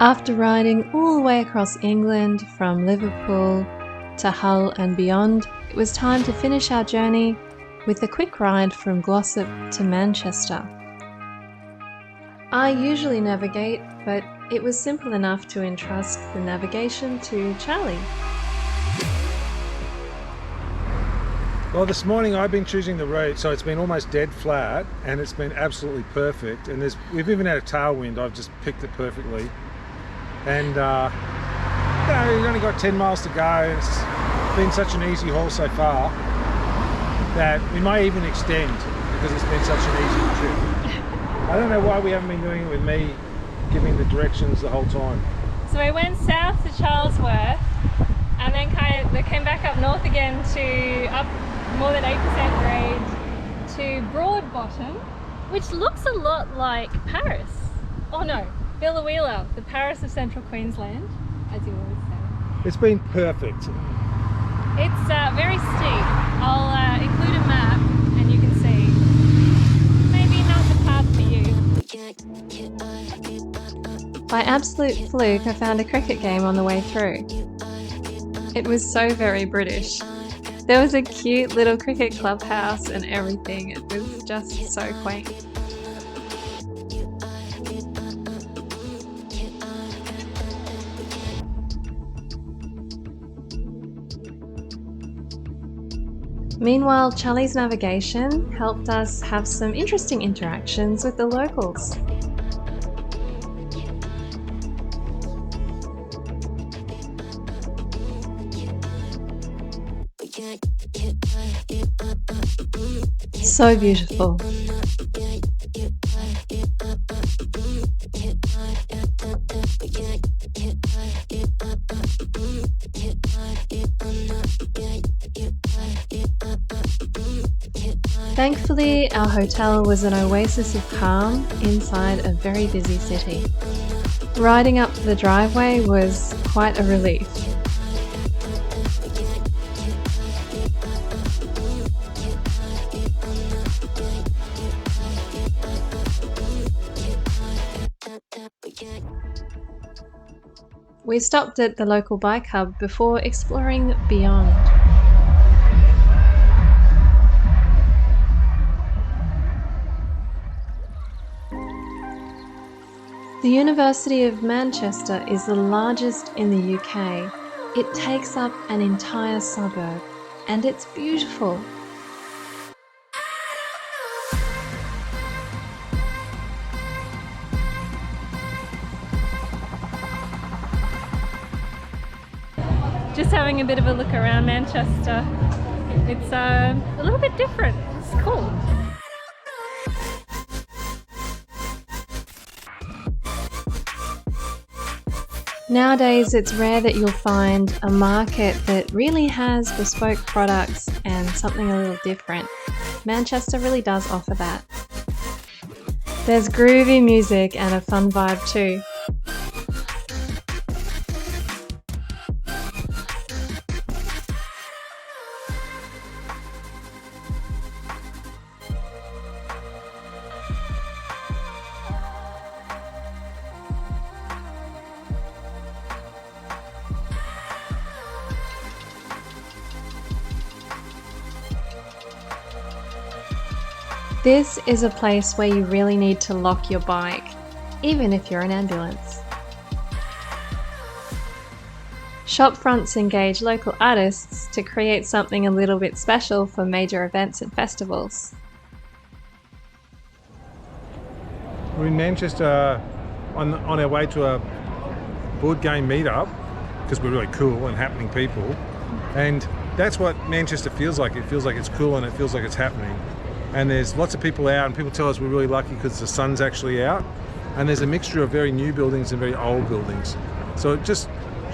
After riding all the way across England from Liverpool to Hull and beyond, it was time to finish our journey with a quick ride from Glossop to Manchester. I usually navigate, but it was simple enough to entrust the navigation to Charlie. Well, this morning I've been choosing the route, so it's been almost dead flat and it's been absolutely perfect. And we've even had a tailwind. I've just picked it perfectly. And we've only got 10 miles to go. And it's been such an easy haul so far that we may even extend because it's been such an easy trip. I don't know why we haven't been doing it with me giving the directions the whole time. So we went south to Charlesworth and then they came back up north again to up more than 8% grade to Broadbottom, which looks a lot like Paris. Oh no, Biloela, the Paris of Central Queensland, as you always say. It's been perfect. It's very steep. I'll include a map and you can see. Maybe not the path for you. By absolute fluke, I found a cricket game on the way through. It was so very British. There was a cute little cricket clubhouse and everything. It was just so quaint. Meanwhile, Charlie's navigation helped us have some interesting interactions with the locals. So beautiful. Thankfully, our hotel was an oasis of calm inside a very busy city. Riding up the driveway was quite a relief. We stopped at the local bike hub before exploring beyond. The University of Manchester is the largest in the UK. It takes up an entire suburb, and it's beautiful. Just having a bit of a look around Manchester. It's a little bit different. It's cool. Nowadays, it's rare that you'll find a market that really has bespoke products and something a little different. Manchester really does offer that. There's groovy music and a fun vibe too. This is a place where you really need to lock your bike, even if you're an ambulance. Shop fronts engage local artists to create something a little bit special for major events and festivals. We're in Manchester on our way to a board game meetup because we're really cool and happening people, and that's what Manchester feels like. It feels like it's cool and it feels like it's happening. And there's lots of people out, and people tell us we're really lucky because the sun's actually out, and there's a mixture of very new buildings and very old buildings. So it's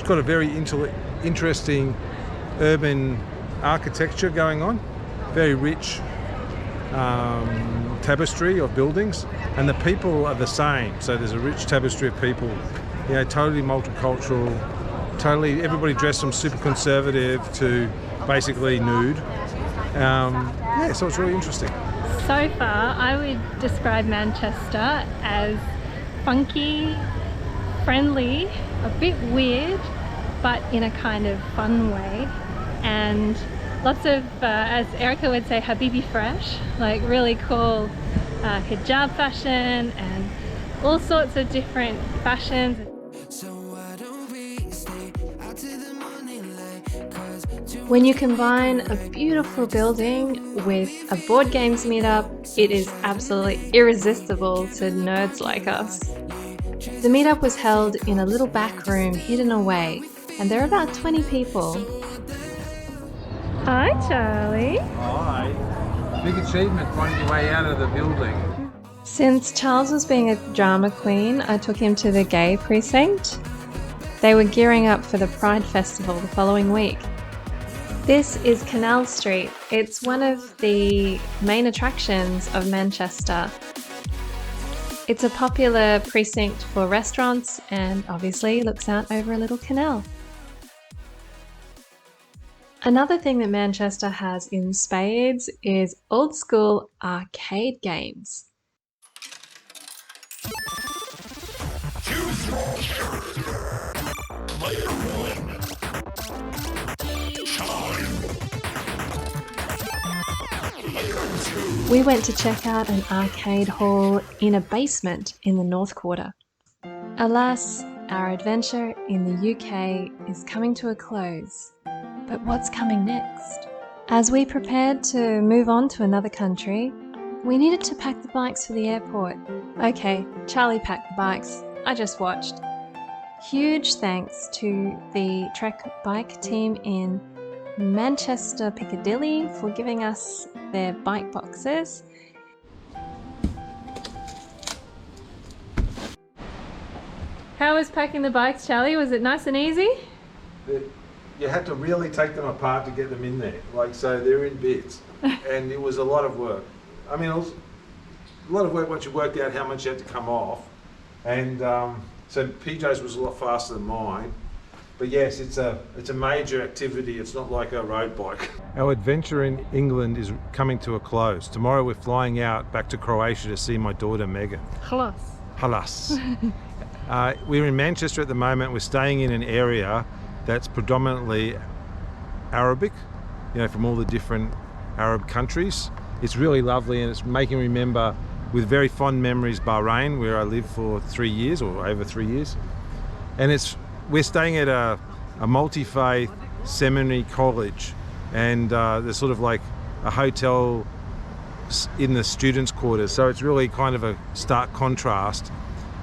got a very interesting urban architecture going on, very rich tapestry of buildings, and the people are the same. So there's a rich tapestry of people, totally multicultural, totally everybody dressed from super conservative to basically nude. So it's really interesting. So far, I would describe Manchester as funky, friendly, a bit weird, but in a kind of fun way. And lots of, as Erica would say, Habibi fresh, like really cool hijab fashion and all sorts of different fashions. When you combine a beautiful building with a board games meetup, it is absolutely irresistible to nerds like us. The meetup was held in a little back room hidden away, and there are about 20 people. Hi, Charlie. Hi. Big achievement finding your way out of the building. Since Charles was being a drama queen, I took him to the gay precinct. They were gearing up for the Pride Festival the following week. This is Canal Street. It's one of the main attractions of Manchester. It's a popular precinct for restaurants and obviously looks out over a little canal. Another thing that Manchester has in spades is old school arcade games. We went to check out an arcade hall in a basement in the North Quarter. Alas, our adventure in the UK is coming to a close. But what's coming next? As we prepared to move on to another country, we needed to pack the bikes for the airport. Okay, Charlie packed the bikes. I just watched. Huge thanks to the Trek bike team in Manchester Piccadilly for giving us their bike boxes. How was packing the bikes, Charlie? Was it nice and easy? You had to really take them apart to get them in there. Like, so they're in bits. And it was a lot of work. I mean, it was a lot of work once you worked out how much you had to come off. And so PJ's was a lot faster than mine. But yes, it's a major activity. It's not like a road bike. Our adventure in England is coming to a close. Tomorrow we're flying out back to Croatia to see my daughter Megan. Halas. We're in Manchester at the moment. We're staying in an area that's predominantly Arabic, you know, from all the different Arab countries. It's really lovely, and it's making me remember with very fond memories Bahrain, where I lived for 3 years or over 3 years. And we're staying at a multi-faith seminary college, and there's sort of like a hotel in the students' quarters. So it's really kind of a stark contrast,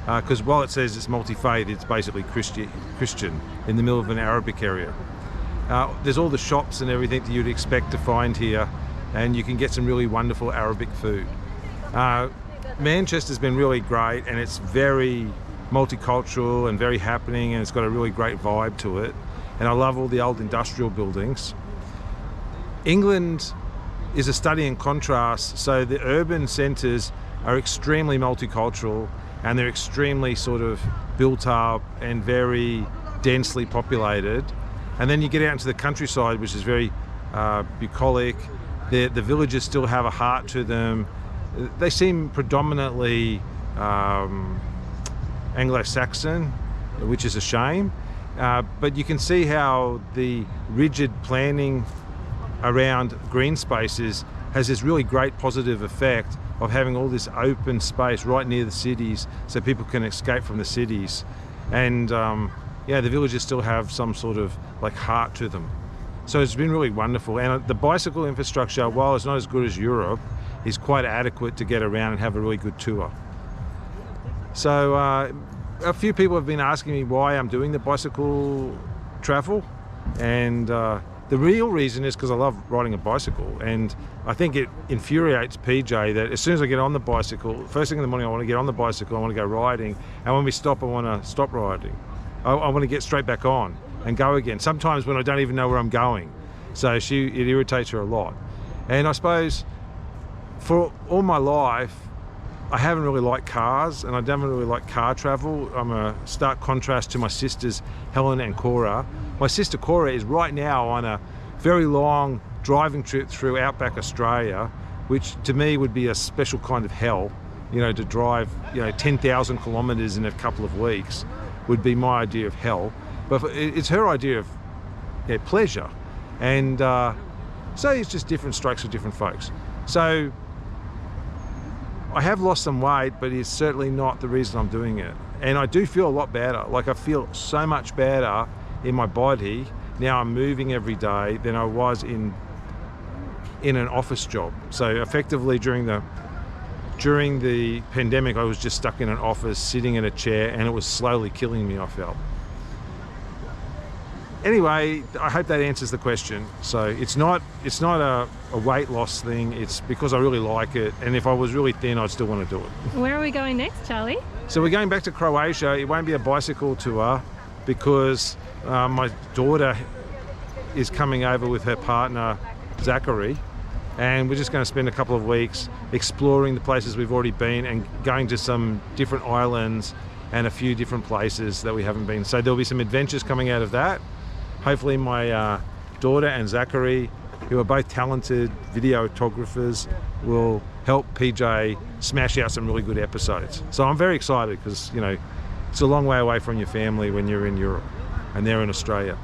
because while it says it's multi-faith, it's basically Christian in the middle of an Arabic area. There's all the shops and everything that you'd expect to find here, and you can get some really wonderful Arabic food. Manchester's been really great, and it's very multicultural and very happening, and it's got a really great vibe to it. And I love all the old industrial buildings. England is a study in contrast. So the urban centres are extremely multicultural, and they're extremely sort of built up and very densely populated. And then you get out into the countryside, which is very bucolic. The villages still have a heart to them. They seem predominantly Anglo-Saxon, which is a shame. But you can see how the rigid planning around green spaces has this really great positive effect of having all this open space right near the cities so people can escape from the cities. And yeah, the villages still have some sort of like heart to them. So it's been really wonderful. And the bicycle infrastructure, while it's not as good as Europe, is quite adequate to get around and have a really good tour. So a few people have been asking me why I'm doing the bicycle travel, and the real reason is because I love riding a bicycle, and I think it infuriates PJ that as soon as I get on the bicycle, first thing in the morning I want to get on the bicycle, I want to go riding, and when we stop I want to stop riding. I want to get straight back on and go again, sometimes when I don't even know where I'm going. So it irritates her a lot. And I suppose for all my life I haven't really liked cars, and I haven't really liked car travel. I'm a stark contrast to my sisters Helen and Cora. My sister Cora is right now on a very long driving trip through outback Australia, which to me would be a special kind of hell, you know, to drive, you know, 10,000 kilometres in a couple of weeks. would be my idea of hell, but it's her idea of pleasure. And so it's just different strokes for different folks. So I have lost some weight, but it's certainly not the reason I'm doing it. And I do feel a lot better. Like, I feel so much better in my body now. I'm moving every day than I was in an office job. So effectively during the pandemic, I was just stuck in an office, sitting in a chair, and it was slowly killing me, I felt. Anyway, I hope that answers the question. So it's not a weight loss thing. It's because I really like it. And if I was really thin, I'd still want to do it. Where are we going next, Charlie? So we're going back to Croatia. It won't be a bicycle tour because my daughter is coming over with her partner, Zachary. And we're just going to spend a couple of weeks exploring the places we've already been and going to some different islands and a few different places that we haven't been. So there'll be some adventures coming out of that. Hopefully my daughter and Zachary, who are both talented videographers, will help PJ smash out some really good episodes. So I'm very excited because, you know, it's a long way away from your family when you're in Europe and they're in Australia.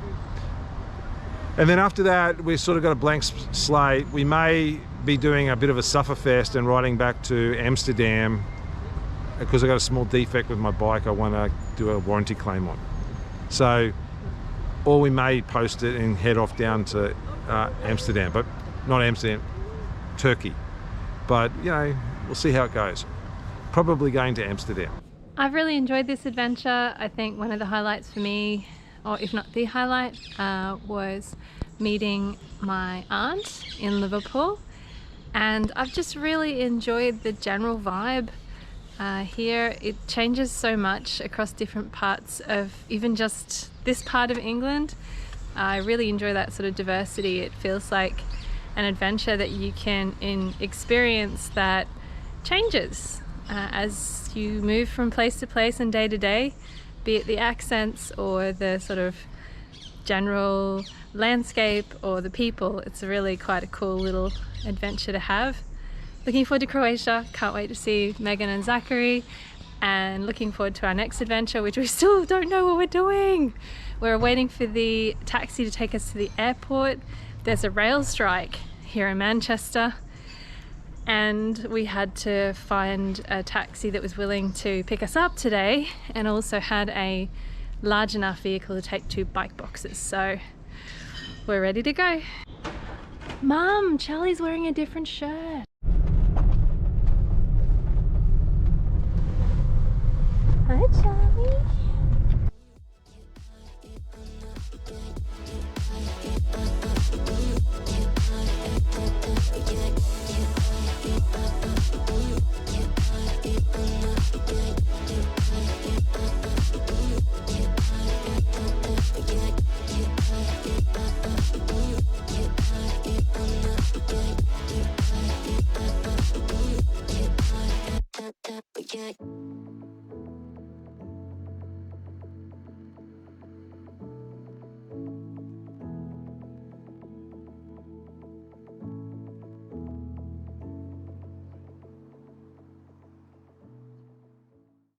And then after that, we've sort of got a blank slate. We may be doing a bit of a sufferfest and riding back to Amsterdam because I got a small defect with my bike I want to do a warranty claim on. So, or we may post it and head off down to Amsterdam, but not Amsterdam, Turkey. But, you know, we'll see how it goes. Probably going to Amsterdam. I've really enjoyed this adventure. I think one of the highlights for me, or if not the highlight, was meeting my aunt in Liverpool. And I've just really enjoyed the general vibe here. It changes so much across different parts of even just this part of England. I really enjoy that sort of diversity. It feels like an adventure that you can experience that changes as you move from place to place and day to day, be it the accents or the sort of general landscape or the people. It's really quite a cool little adventure to have. Looking forward to Croatia, can't wait to see Megan and Zachary, and looking forward to our next adventure, which we still don't know what we're doing. We're waiting for the taxi to take us to the airport. There's a rail strike here in Manchester, and we had to find a taxi that was willing to pick us up today and also had a large enough vehicle to take 2 bike boxes. So we're ready to go. Mum, Charlie's wearing a different shirt. Hi, Charlie.